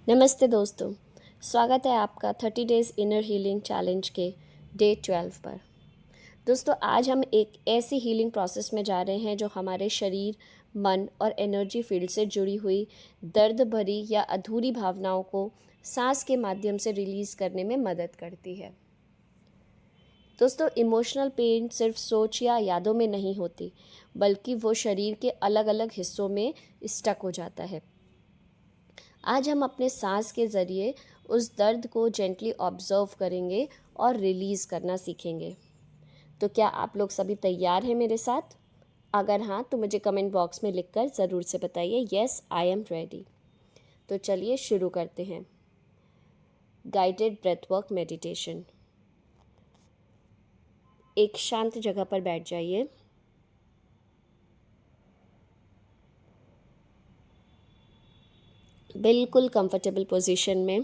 नमस्ते दोस्तों। स्वागत है आपका 30 डेज़ इनर हीलिंग चैलेंज के डे 12 पर। दोस्तों, आज हम एक ऐसी हीलिंग प्रोसेस में जा रहे हैं जो हमारे शरीर, मन और एनर्जी फील्ड से जुड़ी हुई दर्द भरी या अधूरी भावनाओं को सांस के माध्यम से रिलीज़ करने में मदद करती है। दोस्तों, इमोशनल पेन सिर्फ सोच या यादों में नहीं होती, बल्कि वो शरीर के अलग अलग हिस्सों में स्टक हो जाता है। आज हम अपने सांस के ज़रिए उस दर्द को जेंटली ऑब्जर्व करेंगे और रिलीज़ करना सीखेंगे। तो क्या आप लोग सभी तैयार हैं मेरे साथ? अगर हाँ, तो मुझे कमेंट बॉक्स में लिखकर ज़रूर से बताइए, यस आई एम रेडी। तो चलिए शुरू करते हैं। Guided breathwork meditation. एक शांत जगह पर बैठ जाइए। बिल्कुल कंफर्टेबल पोजीशन में,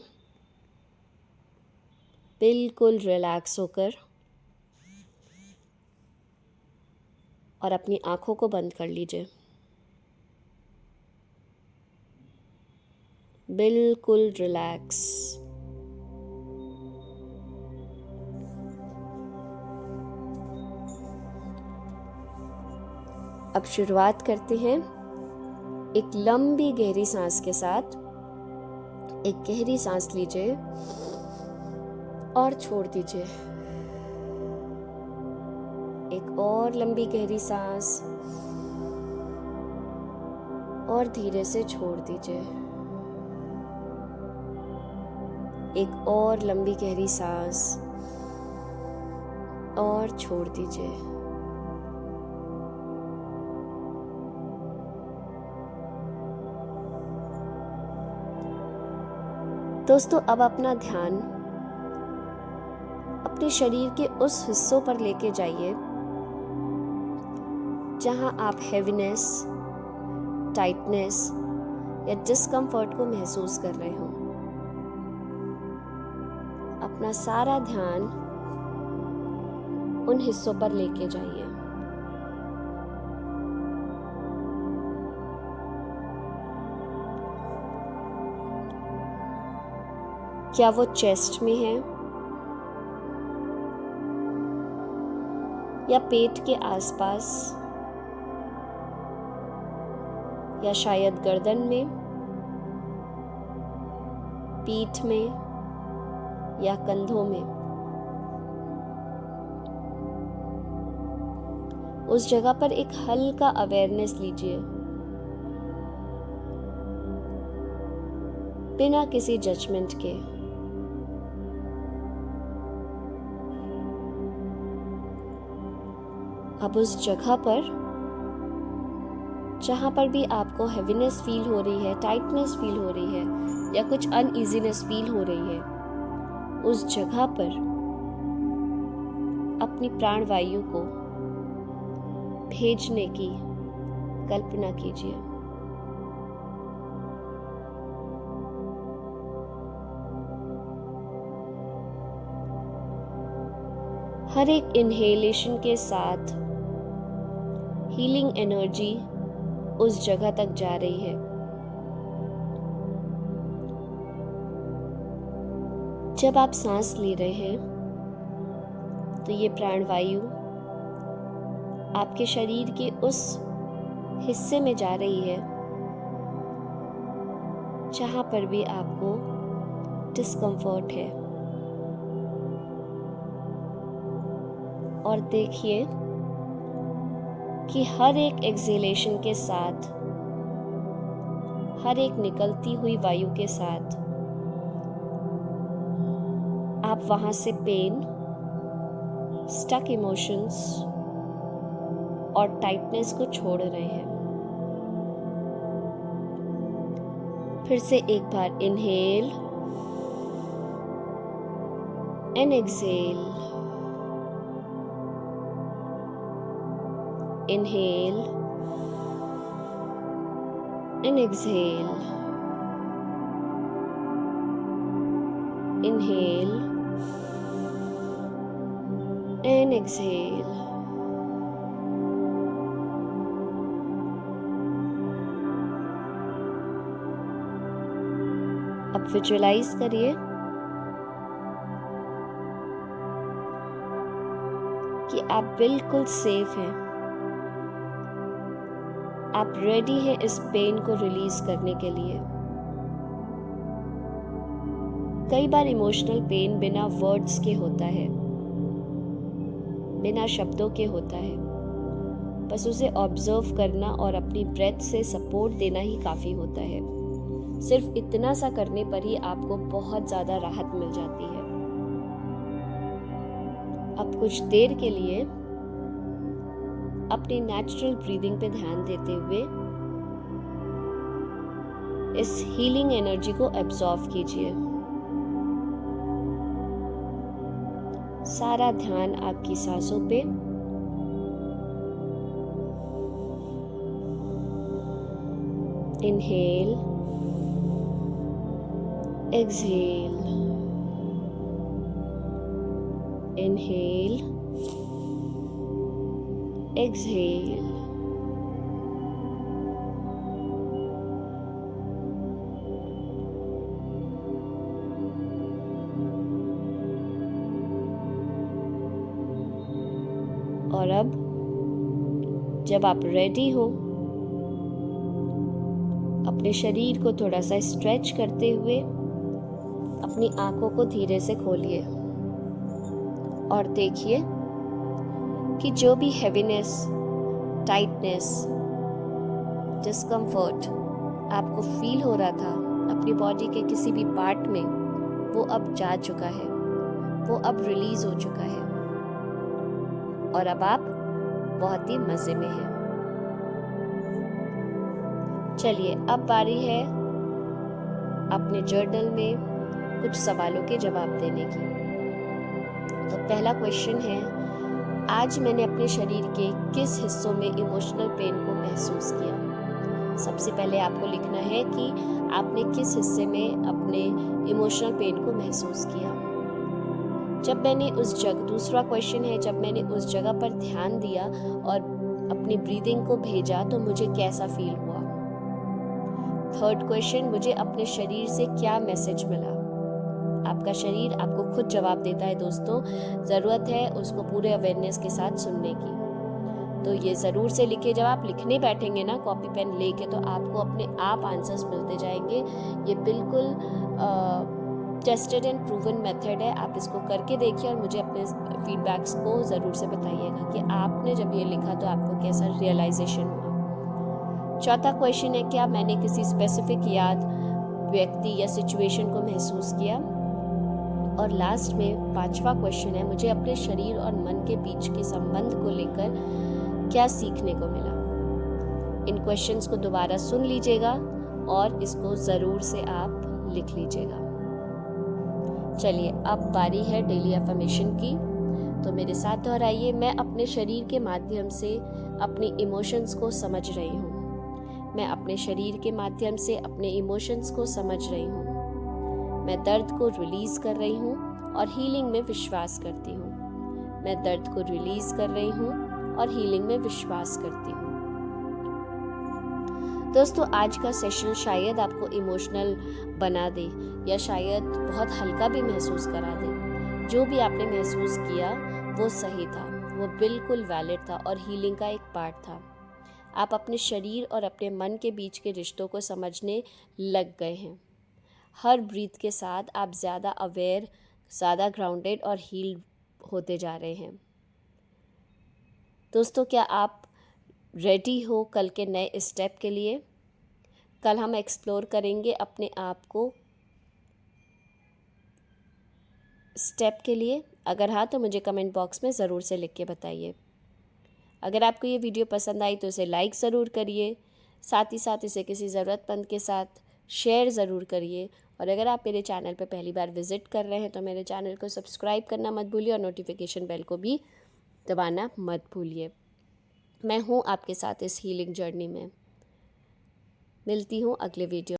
बिल्कुल रिलैक्स होकर और अपनी आँखों को बंद कर लीजिए। बिल्कुल रिलैक्स। अब शुरुआत करते हैं। एक लंबी गहरी सांस के साथ एक गहरी सांस लीजिए और छोड़ दीजिए। एक और लंबी गहरी सांस और धीरे से छोड़ दीजिए। एक और लंबी गहरी सांस और छोड़ दीजिए। दोस्तों, अब अपना ध्यान अपने शरीर के उस हिस्सों पर लेके जाइए जहां आप हैवीनेस, टाइटनेस या डिस्कम्फर्ट को महसूस कर रहे हो। अपना सारा ध्यान उन हिस्सों पर लेके जाइए। क्या वो चेस्ट में है या पेट के आसपास या शायद गर्दन में, पीठ में या कंधों में? उस जगह पर एक हल्का अवेयरनेस लीजिए, बिना किसी जजमेंट के। अब उस जगह पर जहाँ पर भी आपको हैवीनेस फील हो रही है, टाइटनेस फील हो रही है या कुछ अनईजीनेस फील हो रही है, उस जगह पर अपनी प्राणवायु को भेजने की कल्पना कीजिए। हर एक इनहेलेशन के साथ हीलिंग एनर्जी उस जगह तक जा रही है। जब आप सांस ले रहे हैं तो ये प्राणवायु आपके शरीर के उस हिस्से में जा रही है जहां पर भी आपको डिस्कम्फर्ट है। और देखिए कि हर एक एक्सहेलेशन के साथ, हर एक निकलती हुई वायु के साथ आप वहां से पेन, स्टक इमोशंस और टाइटनेस को छोड़ रहे हैं। फिर से एक बार inhale and exhale, inhale and exhale, inhale and exhale, अब विजुअलाइज करिए कि आप बिल्कुल सेफ हैं, आप रेडी हैं इस पेन को रिलीज करने के लिए। कई बार इमोशनल पेन बिना वर्ड्स के होता है, बिना शब्दों के होता है, बस उसे ऑब्जर्व करना और अपनी ब्रेथ से सपोर्ट देना ही काफ़ी होता है। सिर्फ इतना सा करने पर ही आपको बहुत ज़्यादा राहत मिल जाती है। अब कुछ देर के लिए अपनी नेचुरल ब्रीदिंग पे ध्यान देते हुए इस हीलिंग एनर्जी को एब्जॉर्व कीजिए। सारा ध्यान आपकी सांसों पे, इनहेल, एक्सहेल, इनहेल, एक्सहेल। और अब जब आप रेडी हो, अपने शरीर को थोड़ा सा स्ट्रेच करते हुए अपनी आंखों को धीरे से खोलिए और देखिए कि जो भी हैवीनेस, टाइटनेस, डिस्कम्फर्ट आपको फील हो रहा था अपनी बॉडी के किसी भी पार्ट में, वो अब जा चुका है, वो अब रिलीज हो चुका है और अब आप बहुत ही मजे में हैं। चलिए अब बारी है अपने जर्नल में कुछ सवालों के जवाब देने की। तो पहला क्वेश्चन है, आज मैंने अपने शरीर के किस हिस्सों में इमोशनल पेन को महसूस किया? सबसे पहले आपको लिखना है कि आपने किस हिस्से में अपने इमोशनल पेन को महसूस किया। जब मैंने उस जगह, दूसरा क्वेश्चन है, जब मैंने उस जगह पर ध्यान दिया और अपनी ब्रीदिंग को भेजा तो मुझे कैसा फील हुआ? थर्ड क्वेश्चन, मुझे अपने शरीर से क्या मैसेज मिला? आपका शरीर आपको खुद जवाब देता है दोस्तों, ज़रूरत है उसको पूरे अवेयरनेस के साथ सुनने की। तो ये ज़रूर से लिखे, जब आप लिखने बैठेंगे ना कॉपी पेन लेके, तो आपको अपने आप आंसर्स मिलते जाएंगे। ये बिल्कुल टेस्टेड एंड प्रूवन मेथड है, आप इसको करके देखिए और मुझे अपने फीडबैक्स को ज़रूर से बताइएगा कि आपने जब ये लिखा तो आपको कैसा रियलाइजेशन हुआ। चौथा क्वेश्चन है, क्या मैंने किसी स्पेसिफिक याद, व्यक्ति या सिचुएशन को महसूस किया? और लास्ट में पांचवा क्वेश्चन है, मुझे अपने शरीर और मन के बीच के संबंध को लेकर क्या सीखने को मिला? इन क्वेश्चंस को दोबारा सुन लीजिएगा और इसको ज़रूर से आप लिख लीजिएगा। चलिए अब बारी है डेली अफर्मेशन की। तो मेरे साथ दोहराइए, मैं अपने शरीर के माध्यम से अपनी इमोशंस को समझ रही हूँ। मैं अपने शरीर के माध्यम से अपने इमोशंस को समझ रही हूँ। मैं दर्द को रिलीज कर रही हूँ और हीलिंग में विश्वास करती हूँ। मैं दर्द को रिलीज कर रही हूँ और हीलिंग में विश्वास करती हूँ। दोस्तों, आज का सेशन शायद आपको इमोशनल बना दे या शायद बहुत हल्का भी महसूस करा दे। जो भी आपने महसूस किया वो सही था, वो बिल्कुल वैलिड था और हीलिंग का एक पार्ट था। आप अपने शरीर और अपने मन के बीच के रिश्तों को समझने लग गए हैं। हर ब्रीथ के साथ आप ज़्यादा अवेयर, ज़्यादा ग्राउंडेड और हील होते जा रहे हैं। दोस्तों, क्या आप रेडी हो कल के नए स्टेप के लिए? कल हम एक्सप्लोर करेंगे अपने आप को स्टेप के लिए। अगर हाँ तो मुझे कमेंट बॉक्स में ज़रूर से लिख के बताइए। अगर आपको ये वीडियो पसंद आई तो इसे लाइक ज़रूर करिए, साथ ही साथ इसे किसी ज़रूरतमंद के साथ शेयर ज़रूर करिए। और अगर आप मेरे चैनल पर पहली बार विज़िट कर रहे हैं तो मेरे चैनल को सब्सक्राइब करना मत भूलिए और नोटिफिकेशन बेल को भी दबाना मत भूलिए। मैं हूँ आपके साथ इस हीलिंग जर्नी में। मिलती हूँ अगले वीडियो।